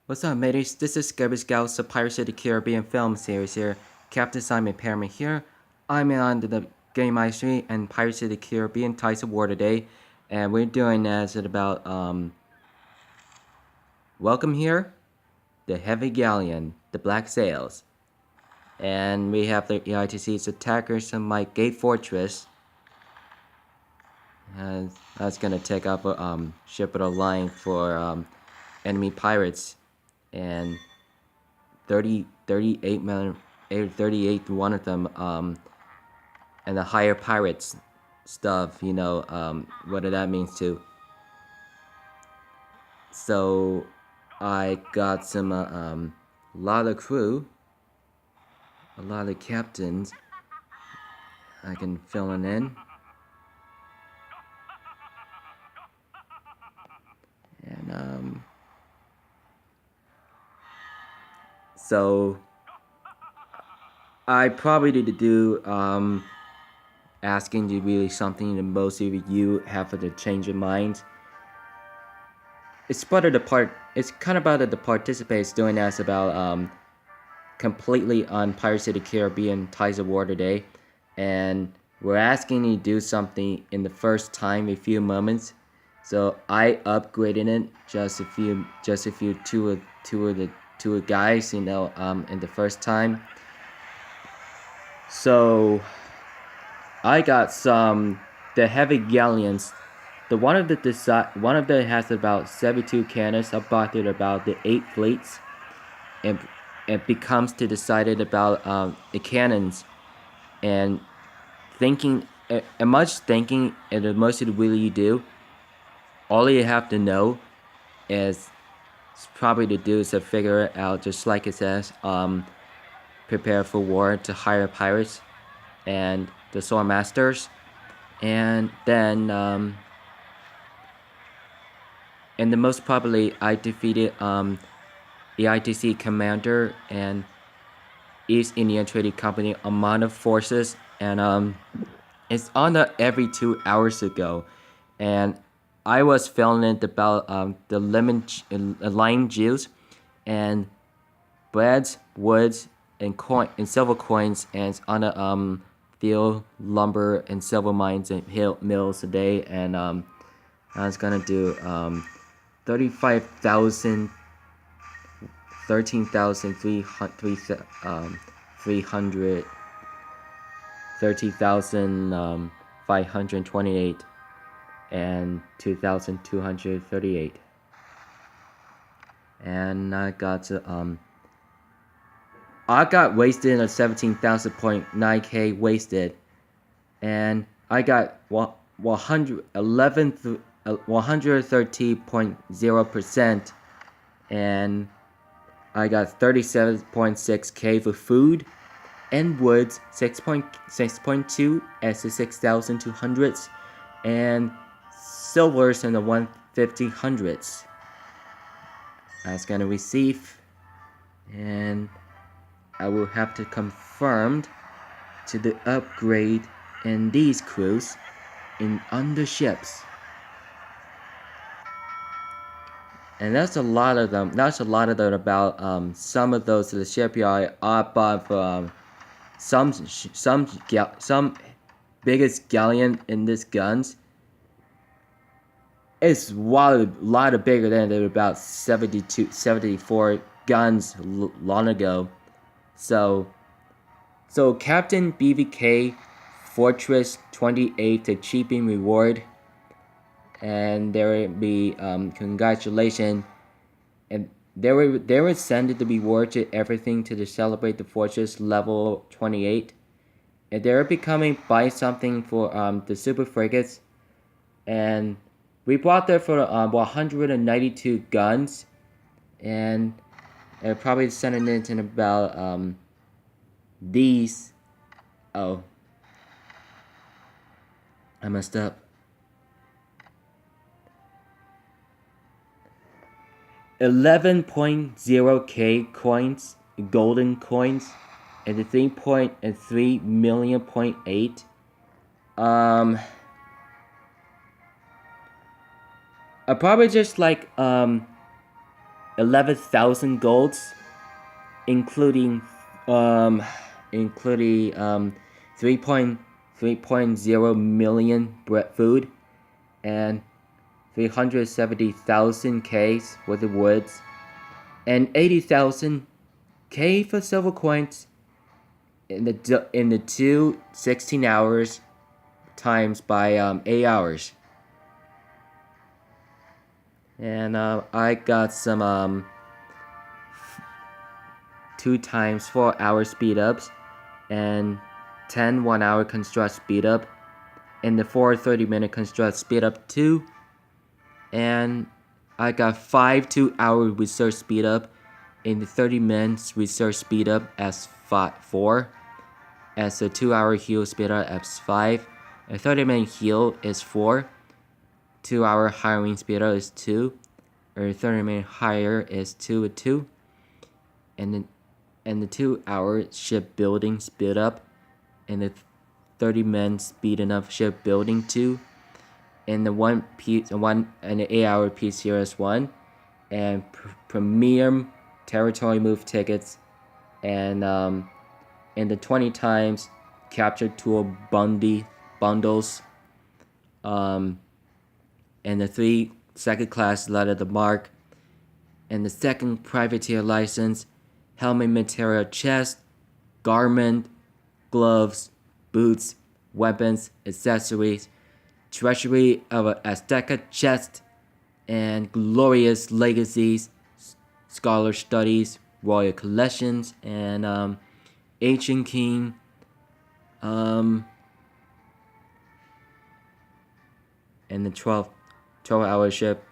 What's up, mateys? This is Garbage Scouts, the Pirates of the Caribbean film series here. Captain Simon Perriman here. I'm on the Game Mastery and Pirates of the Caribbean Tides of War today, and we're doing as it about welcome here, the Heavy Galleon, the Black Sails, and we have the EITC's attackers on my Gate Fortress. And that's gonna take up a ship of the line for enemy pirates. And 38 one of them and the higher pirates stuff, what that means too. So I got some lot of crew, a lot of captains I can fill in. And so I probably need to do asking you really something that most of you have to change your mind. It's part of the part. It's kind of about the participants doing this about completely on Pirates of the Caribbean Tides of War today, and we're asking you to do something in the first time, a few moments. So I upgraded it just a few two guys, in the first time. So I got the heavy galleons. One of the has about 72 cannons. I bought it about the 8 fleets, and it becomes to decided about the cannons, and thinking and much thinking, and the most it really do. All you have to know is probably to do is to figure it out, just like it says, prepare for war to hire pirates and the sword masters, and then and the most probably I defeated the ITC commander and East Indian Trading Company amount of forces, and it's on every 2 hours ago, and I was filming about the lime juice and breads, woods, and silver coins, and it's on the steel, lumber, and silver mines and mills today, and I was gonna do 35,000, 13,300, 30,528, and 2,238, and I got wasted at 17,000.9k wasted, and I got 130.0%, and I got 37.6k for food, and woods 6.2 as the 6,200s, and silvers in the 1,500s. I was gonna receive, and I will have to confirm to the upgrade in these crews on the ships. And that's a lot of them. That's a lot of them about some of those to the shipyard I bought for some biggest galleon in this guns. It's a lot of bigger than they were about 74 guns long ago. So Captain BVK Fortress 28 to cheaping reward, and there will be congratulations, and they were sent the reward to everything to celebrate the fortress level 28, and they're becoming buy something for the super frigates, and we bought there for 192 guns, and they're probably sending it in about these. Oh, I messed up. 11.0k coins, golden coins, and the 3.3 million.8. I probably just like 11,000 golds, including 3.0 million food and 370,000 Ks worth of woods and 80,000 K for silver coins in the two 16 hours times by 8 hours. And I got some 2 times 4 hour speed ups and 10 1 hour construct speed up and the 4 30-minute construct speed up 2. And I got 5 2-hour research speed up in the 30 minutes research speed up as 4, as a 2-hour heal speed up as 5, a 30-minute heal is 4, 2-hour hiring speed up is 2, or 30-minute hire is 2, and the 2-hour shipbuilding speed up, and the 30-minute speeding up shipbuilding 2, and the 8-hour PCRS 1, and premium territory move tickets, and the 20 times capture tool bundles, and the 3 second class letter the mark, and the 2nd privateer license, helmet material chest, garment, gloves, boots, weapons, accessories, treasury of an Azteca chest, and glorious legacies, scholar studies, royal collections, and ancient king, and the 12-hour ship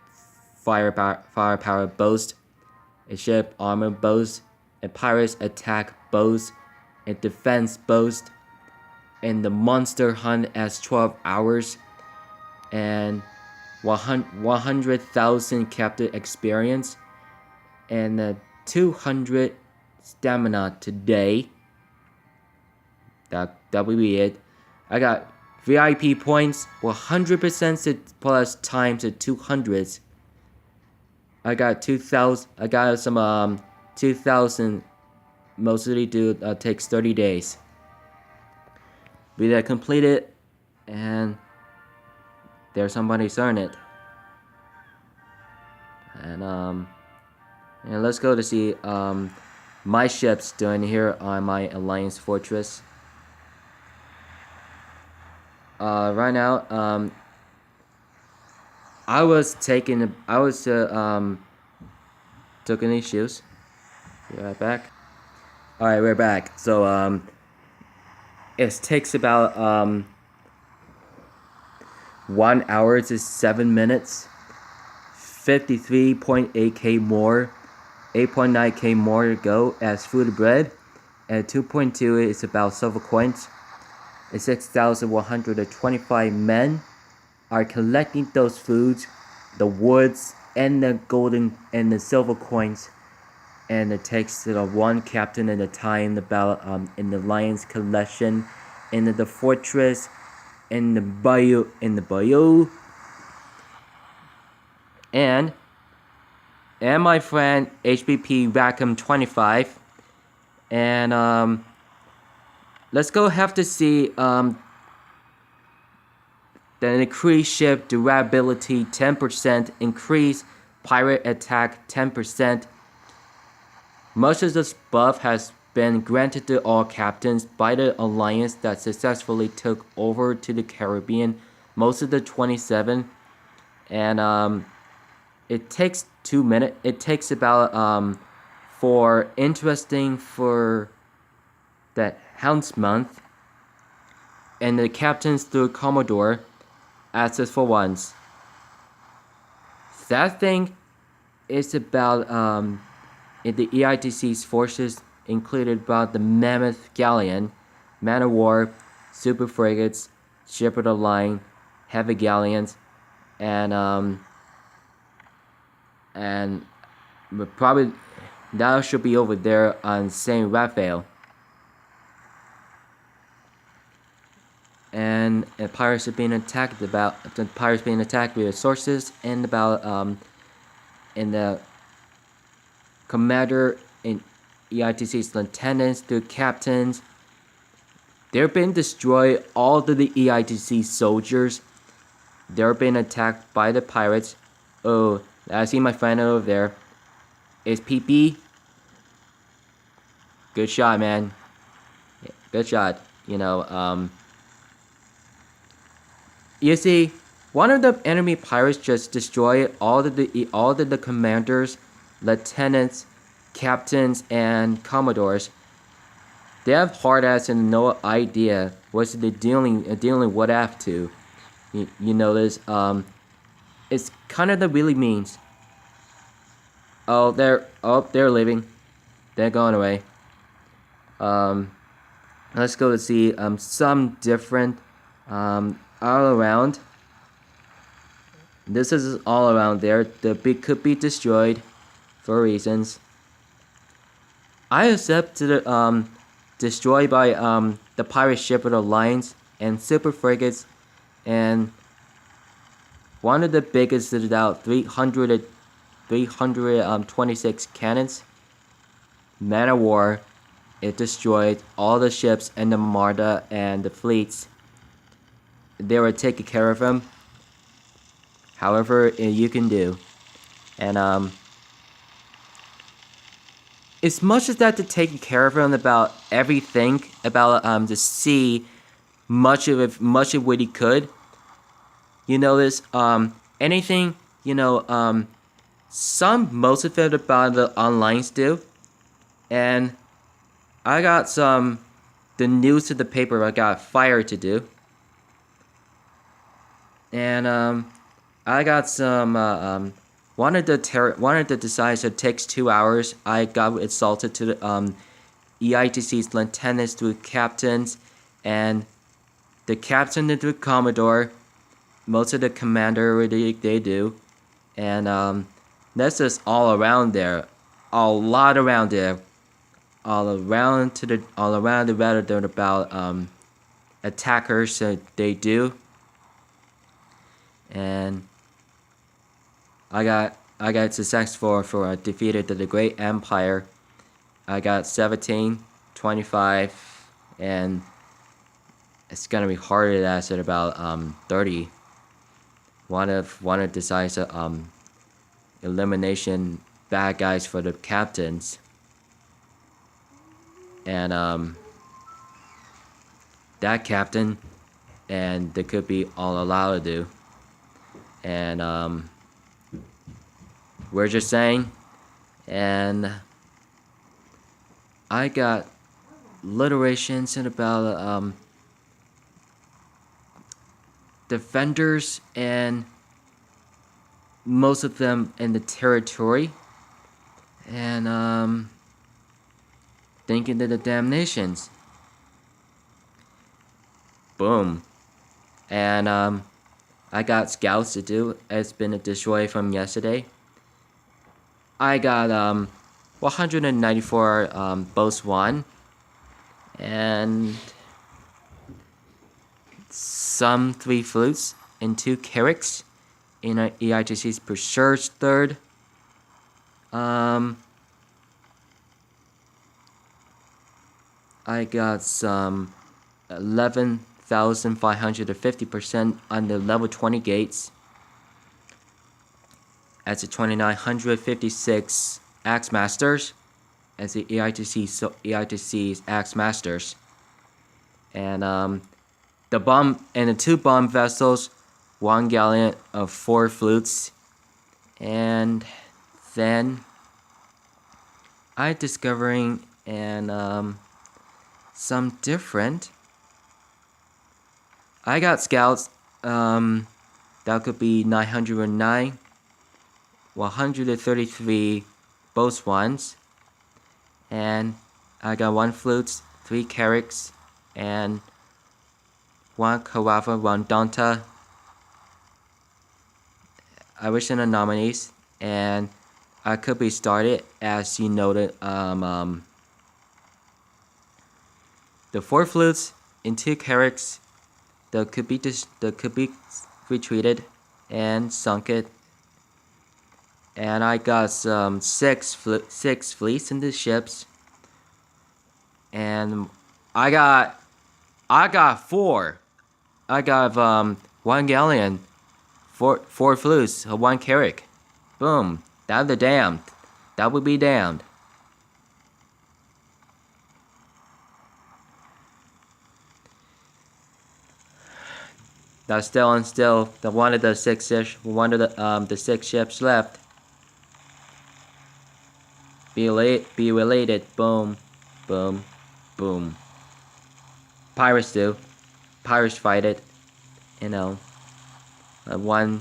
firepower boast, a ship armor boast, a pirate's attack boast, a defense boast, and the monster hunt as 12 hours, and 100,000 captive experience, and 200 stamina today. That will be it. I got VIP points 100% plus times the 200s. I got 2,000. I got some 2,000. Mostly takes 30 days. We that completed, and there's somebody starting it. And let's go to see my ships doing here on my Alliance Fortress. Right now, I was taking these shoes. Be right back. All right, we're back. So it takes about 1 hour to 7 minutes, 53.8k more, 8.9k more to go as food bread, and 2.2 is about silver coins. And 6,125 men are collecting those foods, the woods, and the golden and the silver coins, and it takes one captain at a time in the Lion's collection, in the fortress, in the bayou, and my friend HBP Rackham 25, and let's go have to see the increased ship durability 10%, increase pirate attack 10%. Most of this buff has been granted to all captains by the alliance that successfully took over to the Caribbean, most of the 27, and it takes 2 minutes. It takes about for that Hounds month, and the captains through Commodore access for once. That thing is about in the EITC's forces included about the Mammoth Galleon, Man of War, Super Frigates, Ship of the Line, Heavy Galleons, and probably that should be over there on Saint Raphael. And the pirates are being attacked with the sources, and about in the commander and EITC's lieutenants to captains. They're being destroyed. All of the EITC soldiers, they're being attacked by the pirates. Oh, I see my friend over there. It's PP. Good shot, man. Good shot. You see, one of the enemy pirates just destroyed all of the commanders, lieutenants, captains, and commodores. They have hard ass and no idea what they're dealing what after. You notice, it's kind of the really means. Oh, they're leaving. They're going away. Let's go to see some different all around. This is all around there. The big could be destroyed for reasons. I accept the destroyed by the pirate ship of the Alliance and super frigates, and one of the biggest is about 326 cannons. Man of war. It destroyed all the ships and the Armada and the fleets. They were taking care of them. However, you can do. And as much as that to take care of them about everything about the sea, much of what he could. You notice anything most of it about the onlines do, and I got the news to the paper. I got fire to do, and I got one of the designs that takes 2 hours. I got insulted to the EITC's lieutenants to captains, and the captain to the commodore. Most of the commander they do, and that's just all around there, a lot around there. All around the rather about attackers that they do, and I got successful for defeated the Great Empire. I got 17, 25, and it's gonna be harder than I said about 30. One of decides elimination bad guys for the captains. And that captain, and they could be all allowed to do. And we're just saying, and I got literations and about defenders, and most of them in the territory, and thinking to the damnations. Boom. And I got scouts to do. It's been destroyed from yesterday. I got 194 boats won, and some 3 flutes and 2 carracks in EITC's Pursuer's third. I got some 11,550% on the level 20 gates. As the 2,956 Axe Masters, as the EITC's Axe Masters, and the 2 bomb vessels, 1 galleon of 4 flutes, and then I discovering and some different. I got scouts. That could be 909, 133 boatswains, and I got 1 flutes, 3 carracks, and 1 carafa, 1 donta. I wish in the nominees, and I could be started as you noted. The 4 flutes and 2 carracks that could be retreated and sunk it. and I got some six fleets in the ships, and I got four. I got 1 galleon, four flutes, 1 carrack. Boom. That the damned. That would be damned. That's still the one of the six the 6 ships left. Be related. Boom, boom, boom. Pirates do. Pirates fight it. You know, one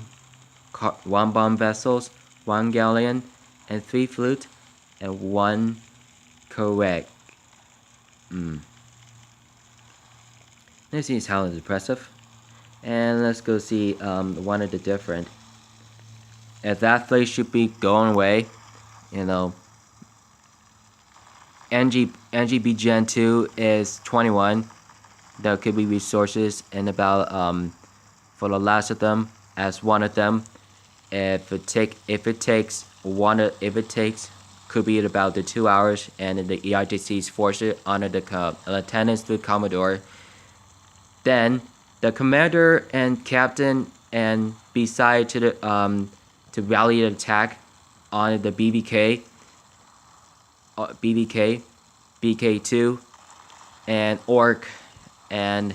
bomb vessels, 1 galleon, and 3 flute, and 1 carrack. This sounds impressive. And let's go see one of the different. If that fleet should be going away, you know. NGB Gen 2 is 21. There could be resources and about for the last of them as one of them. If it takes could be at about the 2 hours, and the EITC's force it under the lieutenants to the Commodore. Then the commander and captain and beside to the to rally the attack on the BBK, BK2, and Orc, and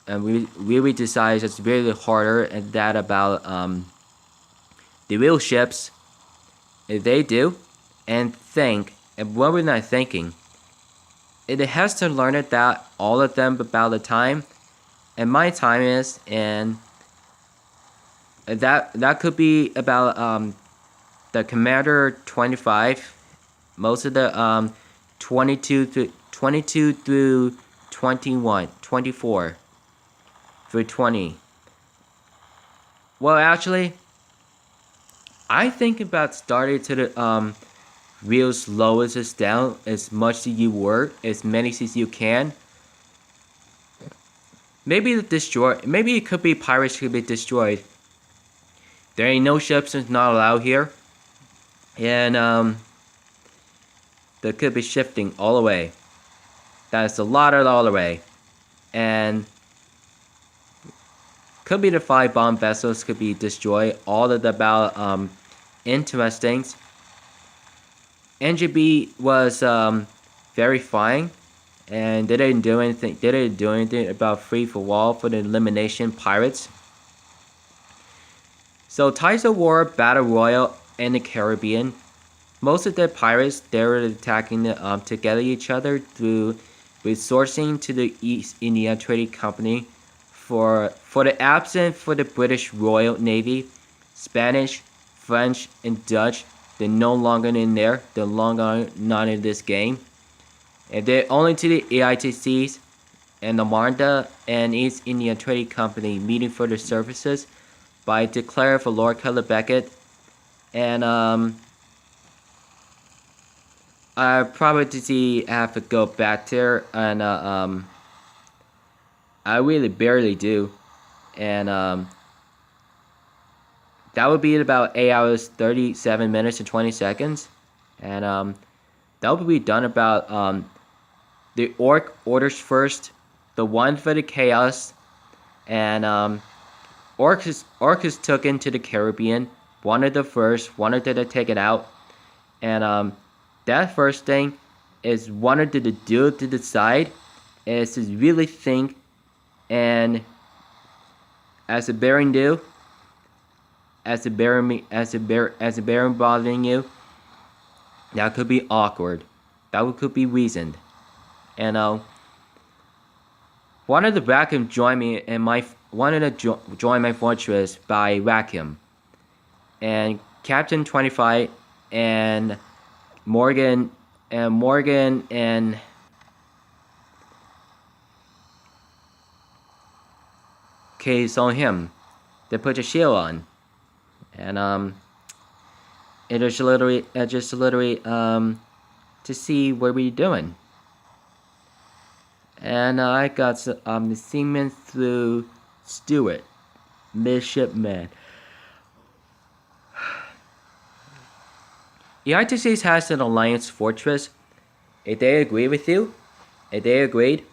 we really decide it's really harder, and that about the real ships. If they do and think, and what we're not thinking, it has to learn it that all of them about the time, and my time is, and that could be about the Commander 25, most of the 22 through 21, 24 through 20. Well, actually, I think about starting to the real slowest is down as much as you work, as many as you can. Maybe it could be pirates could be destroyed. There ain't no ships that's not allowed here. And there could be shifting all the way. That's a lot of all the way. And could be the 5 bomb vessels could be destroyed. All of the about interesting. NGB was very fine, and they didn't do anything about free for all for the elimination pirates. So Tides of War, Battle Royal, and the Caribbean. Most of the pirates they were attacking together each other through resourcing to the East India Trading Company for the absent for the British Royal Navy, Spanish, French, and Dutch. They're no longer in there. They're longer not in this game. And they're only to the AITCs and the Marnda and East India Trading Company meeting for their services by declare for Lord Cutler Beckett. And I probably have to go back there, and I really barely do. And that would be about 8 hours, 37 minutes, and 20 seconds. And that would be done about the Orc orders first, the one for the Chaos, and Orc is took into the Caribbean, wanted the first, wanted to take it out. And that first thing is wanted to do to decide is to really think, and as a Baron do, as a Baron bothering you, that could be awkward. That could be reasoned. And wanted to Rackham join me in my join my fortress by Rackham, and Captain 25 and Morgan and Case on him. They put a shield on, and it is literally to see what we're doing. And I got the seaman through Stewart, midshipman. United States has an alliance fortress. If they agree with you, if they agreed,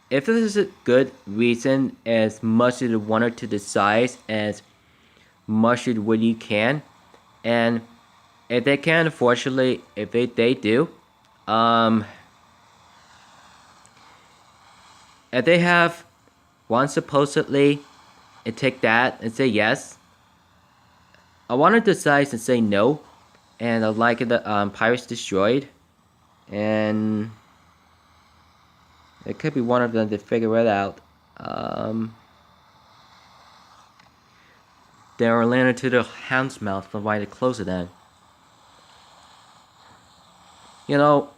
if this is a good reason, as much as you wanted to decide, as much as what you can, and if they can, unfortunately, if they do, if they have one supposedly, and take that and say yes, I want to decide and say no, and I'd like the pirates destroyed, and it could be one of them to figure it out. They're landed to the hound's mouth and why to close it then. You know,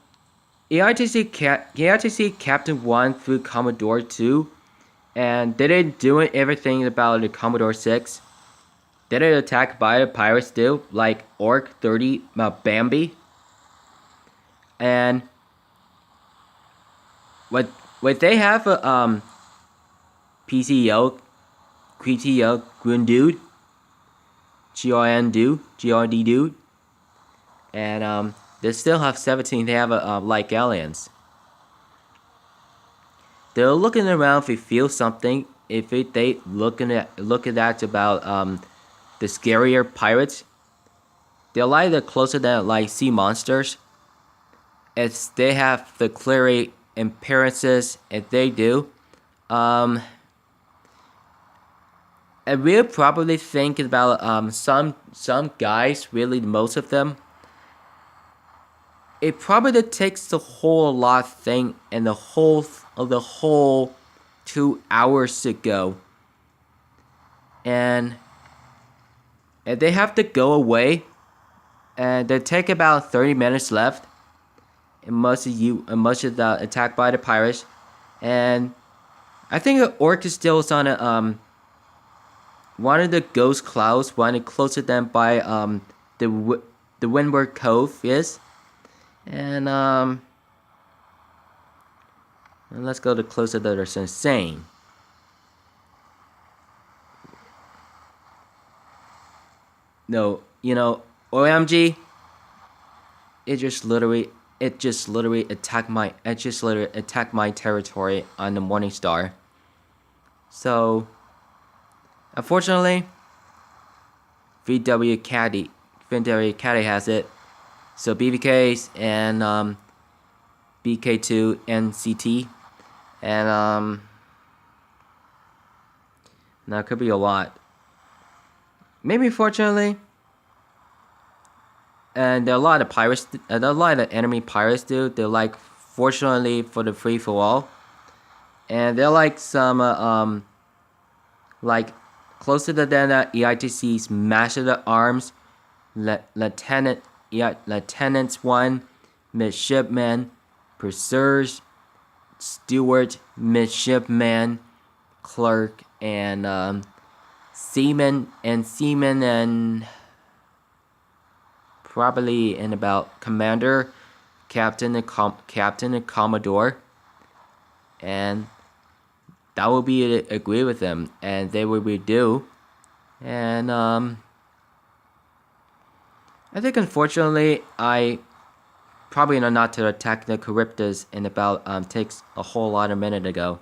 EITC Captain 1 through Commodore 2, and they didn't do everything about the Commodore 6. They didn't attack by the pirates too, like Orc 30, Bambi. And what they have a PCO, QTO, Grundude, GRD dude, and they still have 17. They have like aliens. They're looking around if they feel something. If they looking at about the scarier pirates. They're like the closer than like sea monsters. It's they have the clear appearances. If they do, and we're probably thinking about some guys, really most of them. It probably takes the whole lot thing and the whole 2 hours to go, and they have to go away, and they take about 30 minutes left. And much of the attack by the pirates, and I think the Orc is still on a one of the ghost clouds, one closer than by the Windward Cove is, and let's go to closer that are insane. No, OMG, it just literally attacked my territory on the Morning Star. So unfortunately, VW Caddy has it. So BBKs and BK2 and CT, and now it could be a lot. Maybe fortunately, and there are a lot of pirates. There are a lot of enemy pirates, dude. They're like fortunately for the free for all, and they're like some like closer than EITC's Master of Arms, Lieutenants 1, Midshipman, Pursuers, Steward, Midshipman, Clerk, and Seaman, and probably in about Commander, Captain, and Commodore, and that will be agree with them, and they will redo, and I think unfortunately I probably not to attack the Charybdis in about takes a whole lot of minute ago.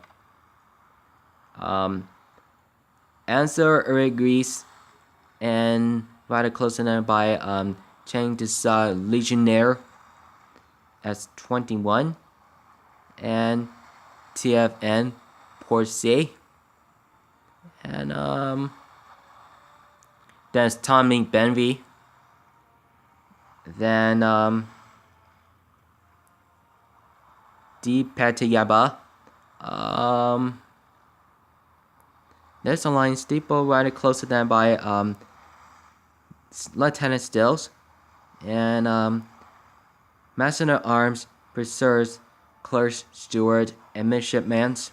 Answer agrees, and rather close enough by Chang this Legionnaire as 21, and TFN Port C, and that's Tommy Benvey, then D Patayaba, there's a line steeple right closer than by Lieutenant Stills, and Master of Arms, Pursuers, Clerks, Steward, and Midshipmans.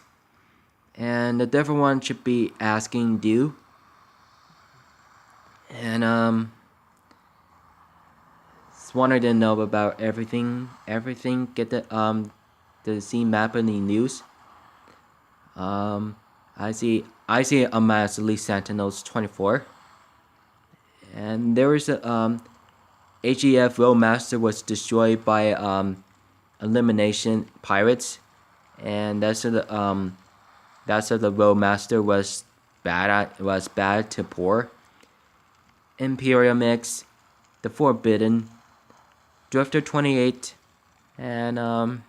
And the different one should be asking due. And just wanted to know about everything. Get the scene map in the news. I see a mass at least Sentinels 24. And there is a AGF Roadmaster was destroyed by Elimination Pirates, and that's the Roadmaster was bad to poor. Imperial Mix, the Forbidden, Drifter 28, and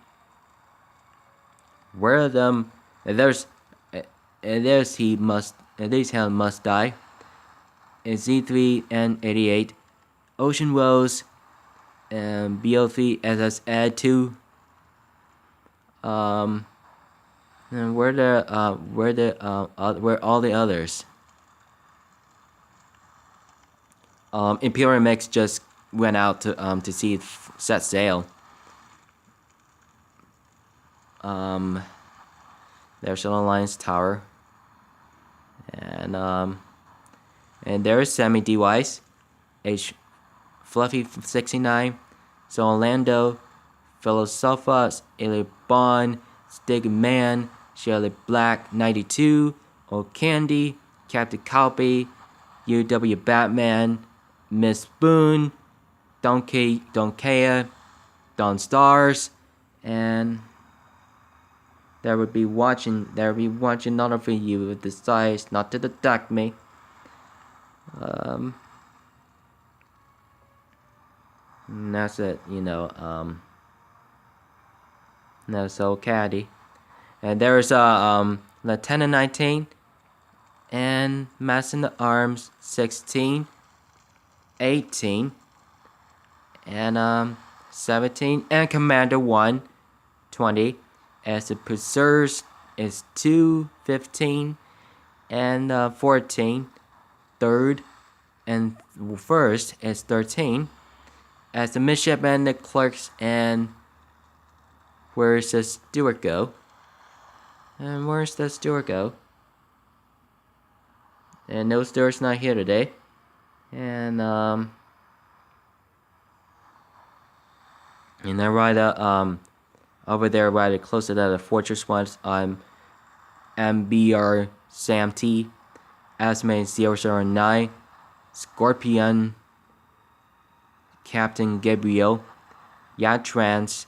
where are them? There's he must these hell must die. Z3 and 88, Ocean Rose, and BO3 SS Add 2. And where all the others? Imperial Mix just went out to see it set sail. There's an Alliance Tower, and there's Sammy D-Wise, H Fluffy 69, so Orlando, Philosopha, Illy Bond, Stig Man, Shirley Black 92, Old Candy, Captain Calpy, UW Batman, Miss Boone, Donkea, Don Stars, and there will be watching none of you decides not to attack me. And that's it, that's so caddy. And there's Lieutenant 19 and Master in the Arms 16, 18, and 17, and Commander 1, 20. As the Preserves is 2, 15, and 14. Third and first is 13. As the Midshipmen, the Clerks, and where's the Steward go? And where's the Steward go? And no Steward's not here today. And then right over there, right closer to the Fortress ones, MBR Sam T, Asmate 009, Scorpion, Captain Gabriel, Yatrans,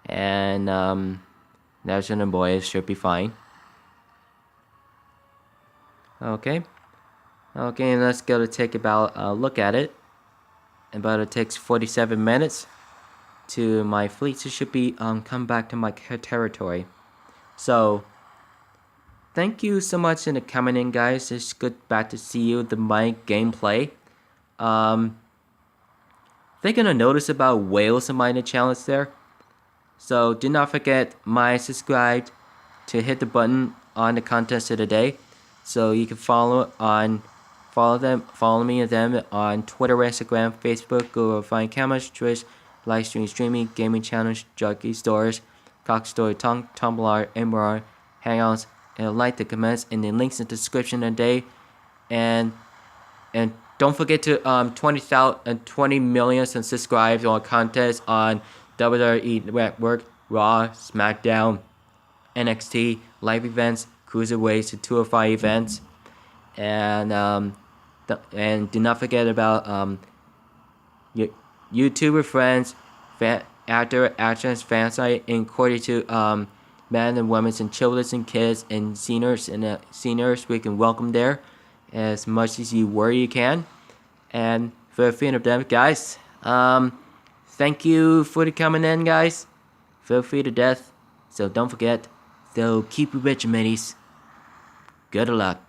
and National Boys should be fine. Okay, let's go to take about a look at it. About it takes 47 minutes to my fleet, so should be come back to my territory. So thank you so much for coming in, guys. It's good back to see you. My gameplay. They're gonna notice about whales in my challenge there. So do not forget subscribe to hit the button on the contest of the day. So you can follow me and them on Twitter, Instagram, Facebook, Google, Find Cameras, Twitch, live streaming, gaming channels, jockey stores, cock story, Tumblr, MR, Hangouts, and like the comments and the links in the description of the day. And don't forget to 20 million subscribers on contest on WWE Network, Raw, SmackDown, NXT, live events, cruiserweights, and 205 events, and do not forget about your YouTuber friends, actor, actress, fan site, according to men and women and children and kids and seniors we can welcome there as much as you can. And for a fan of them, guys, thank you for coming in, guys. Feel free to death. So don't forget. So keep it rich, mateys. Good luck.